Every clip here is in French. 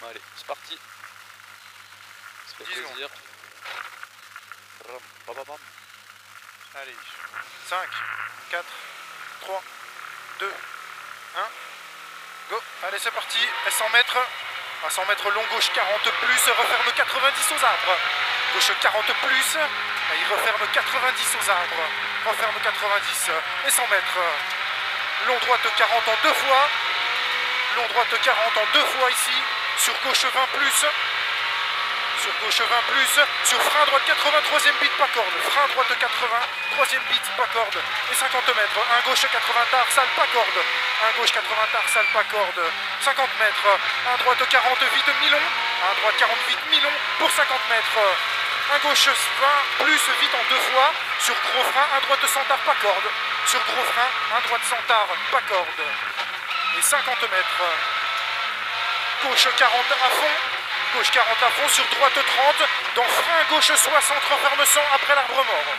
Allez, c'est parti. Ça fait plaisir. Allez, 5, 4, 3, 2, 1, go. Allez, c'est parti, à 100 mètres. À 100 mètres, long gauche 40 plus, referme 90 aux arbres. Gauche 40 plus, et il referme 90 aux arbres. Referme 90 et 100 mètres. Long droite 40 en deux fois. Long droite 40 en deux fois ici. Sur gauche 20 plus. Sur gauche 20 plus. Sur frein droite 80, troisième bit, pas corde. Frein droite 80, troisième bit, pas corde. Et 50 mètres. Un gauche 80 tard, salle, pas corde. Un gauche 80 tard, salle, pas corde. 50 mètres. Un droite 40 vite, mi-long. Un droite 40 vite, mi-long pour 50 mètres. Un gauche 20 plus vite en deux fois. Sur gros frein, un droite sans tard, pas corde. Sur gros frein, un droite sans tard, pas corde. Et 50 mètres. Gauche 40 à fond. Gauche 40 à fond, sur droite 30. Dans frein gauche 60, referme 100 après l'arbre mort.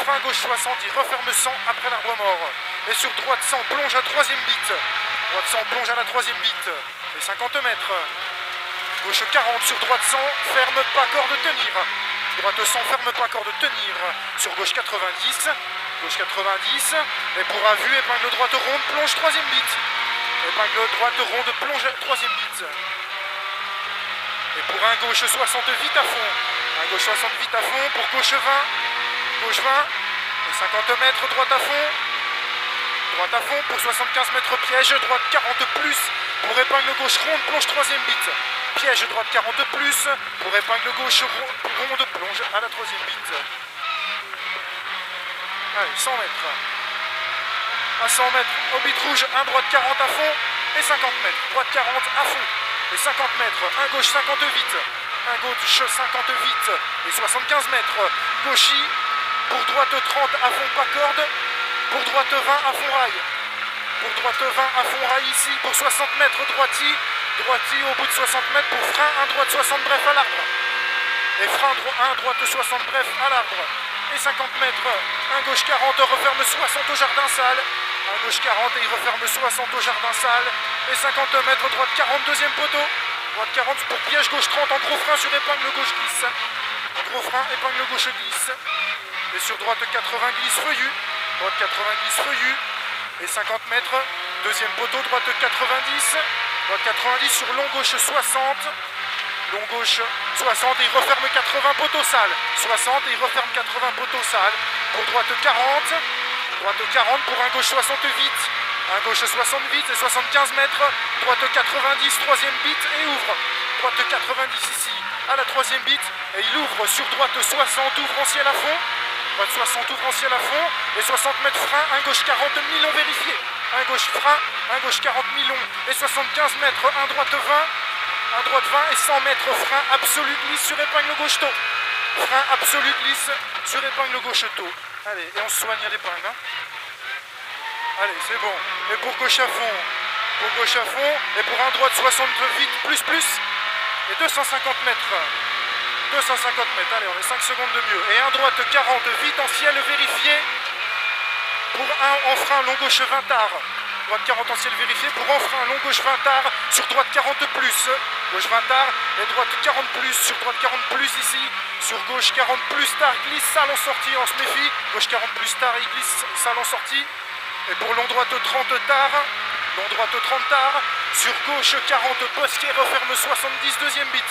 Frein gauche 60, il referme 100 après l'arbre mort. Et sur droite 100, plonge à troisième bit. Droite 100, plonge à la troisième bit. Et 50 mètres. Gauche 40, sur droite 100, ferme pas corde, tenir. Droite 100, ferme pas corde, tenir. Sur gauche 90. Gauche 90. Et pour un vu, épingle droite ronde, plonge troisième bit. Épingle droite ronde, plonge troisième bit. Et pour un gauche 60 vite à fond. Un gauche 60 vite à fond. Pour gauche 20. Gauche 20. Et 50 mètres droite à fond. Droite à fond pour 75 mètres piège. Droite 40 plus. Pour épingle gauche ronde, plonge troisième bit. Piège droite 40 plus. Pour épingle gauche ronde, plonge à la troisième bit. Allez, 100 mètres. À 100 mètres, au bit rouge, un droite 40 à fond. Et 50 mètres. Droite 40 à fond. Et 50 mètres, un gauche 50 vite, un gauche 50 vite, et 75 mètres, gauchis, pour droite 30 à fond pas corde, pour droite 20 à fond rail, pour droite 20 à fond rail ici, pour 60 mètres droiti au bout de 60 mètres, pour frein, un droite 60 bref à l'arbre, et frein, un droite 60 bref à l'arbre, et 50 mètres, un gauche 40, referme 60 au jardin sale, un gauche 40 et il referme 60 au jardin sale. Et 50 mètres, droite 40, deuxième poteau. Droite 40 pour piège, gauche 30 en gros frein sur épingle gauche glisse. Gros frein, épingle gauche glisse. Et sur droite 80 glisse feuillu. Droite 80 glisse feuillu. Et 50 mètres, deuxième poteau, droite 90. Droite 90 sur long gauche 60. Long gauche 60 et il referme 80 poteau sale. 60 et il referme 80 poteau sale. Pour droite 40. Droite 40 pour un gauche 60 vite. Un gauche 60 vite et 75 mètres. Droite 90, troisième bit et ouvre. Droite 90 ici à la troisième bit. Et il ouvre sur droite 60, ouvre en ciel à fond. Droite 60, ouvre en ciel à fond. Et 60 mètres frein, un gauche 40, mi-long vérifié. Un gauche frein, un gauche 40 mi-long. Et 75 mètres, un droite 20. Un droite 20 et 100 mètres frein absolu glisse sur épingle gauche tôt. Frein absolu glisse sur épingle gauche tôt. Allez, et on se soigne à l'épingle. Hein. Allez, c'est bon. Et pour gauche à fond. Pour gauche à fond. Et pour un droite 60 vite, plus. Et 250 mètres. 250 mètres. Allez, on est 5 secondes de mieux. Et un droite 40 vite en ciel vérifié. Pour un en frein, long gauche 20 tard. Droite 40 en ciel vérifié. Pour en frein, long gauche 20 tard. Sur droite 40 plus. Gauche 20 tard. Et droite 40 plus. Sur droite 40 plus ici. Sur gauche 40 plus tard. Glisse sale en sortie. On se méfie. Gauche 40 plus tard. Il glisse sale en sortie. Et pour long droite 30 tard, long droite 30 tard, sur gauche 40 Bosquet referme 70, deuxième bit.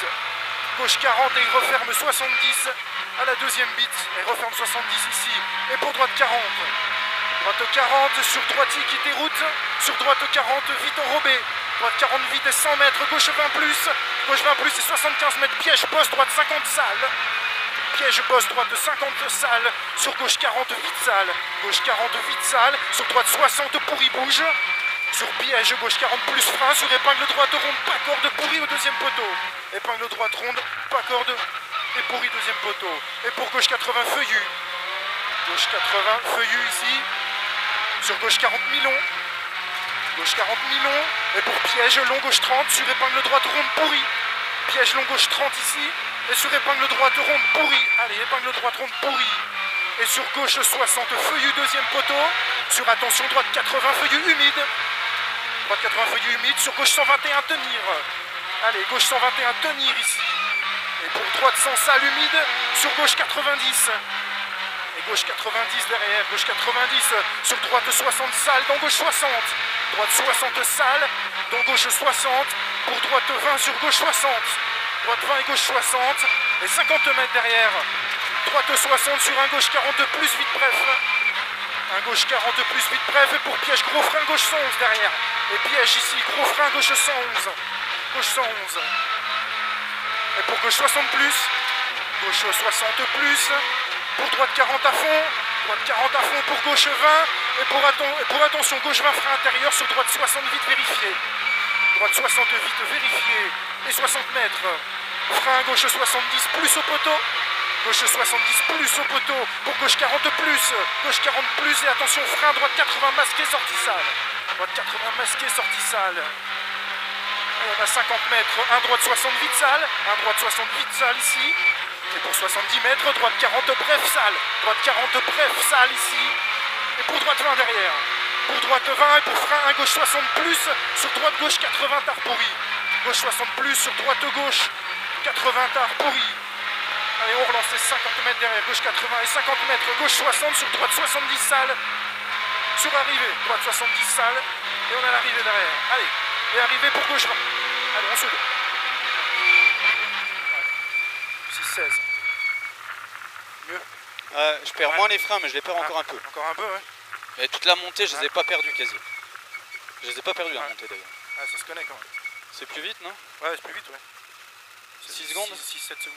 Gauche 40 et il referme 70 à la deuxième bit et referme 70 ici. Et pour droite 40. Droite 40 sur droiti qui déroute, sur droite 40 vite enrobé. Droite 40 vite et 100 mètres, gauche 20 plus. Gauche 20 plus et 75 mètres, piège poste, droite 50 sale. Piège bosse, droite 50 sale, sur gauche 40 vite sale, gauche 40 vite sale, sur droite 60 pourri bouge, sur piège gauche 40 plus frein, sur épingle droite ronde, pas corde pourri au deuxième poteau, épingle droite ronde, pas corde et pourri deuxième poteau, et pour gauche 80 feuillu, gauche 80 feuillu ici, sur gauche 40 mi-long, gauche 40 mi-long, et pour piège long gauche 30, sur épingle droite ronde pourri, piège long gauche 30 ici, et sur épingle droite ronde pourri. Allez, épingle droite ronde pourri. Et sur gauche 60 feuillu deuxième poteau. Sur attention droite 80 feuillu humide. Droite 80 feuillu humide. Sur gauche 121 tenir. Allez, gauche 121, tenir ici. Et pour droite sans salle humide, sur gauche 90. Et gauche 90 derrière, gauche 90, sur droite 60 salles, dans gauche 60. Droite 60 salles, dans gauche 60. Pour droite 20 sur gauche 60. Droite 20 et gauche 60. Et 50 mètres derrière. Droite 60 sur un gauche 42 plus vite bref. Un gauche 42 plus vite bref. Et pour piège gros frein gauche 111 derrière. Et piège ici, gros frein gauche 111. Gauche 111. Et pour gauche 60 plus. Gauche 60 plus. Pour droite 40 à fond. Droite 40 à fond pour gauche 20. Et pour attention, gauche 20 frein intérieur sur droite 60 vite vérifié. Droite 60 vite vérifié. Et 60 mètres. Frein gauche 70 plus au poteau. Gauche 70 plus au poteau. Pour gauche 40 plus. Gauche 40 plus. Et attention, frein droite 80 masqué sortie salle. Droite 80 masqué sortie salle. Et on a 50 mètres. Un droite 60 vite salle. Un droite 60 vite salle ici. Et pour 70 mètres, droite 40 bref salle. Droite 40 bref salle ici. Et pour droite 20 derrière. Pour droite 20 et pour frein un gauche 60 plus. Sur droite gauche 80 tard pourri. Gauche 60 plus sur droite gauche 80 tard pourri. Allez, on relance les 50 mètres derrière. Gauche 80 et 50 mètres. Gauche 60 sur droite 70 salles. Sur arrivée. Droite 70 salles. Et on a l'arrivée derrière. Allez. Et arrivée pour gauche 20. Allez, on se le. 6-16. Mieux. Je perds moins les freins, mais je les perds encore un peu. Encore un peu, ouais. Mais toute la montée, je les ai pas perdus quasi. Je les ai pas perdus la montée d'ailleurs. Ah, ça se connaît quand même. C'est plus vite, non? Ouais, c'est plus vite, ouais. 6 secondes 6-7 secondes.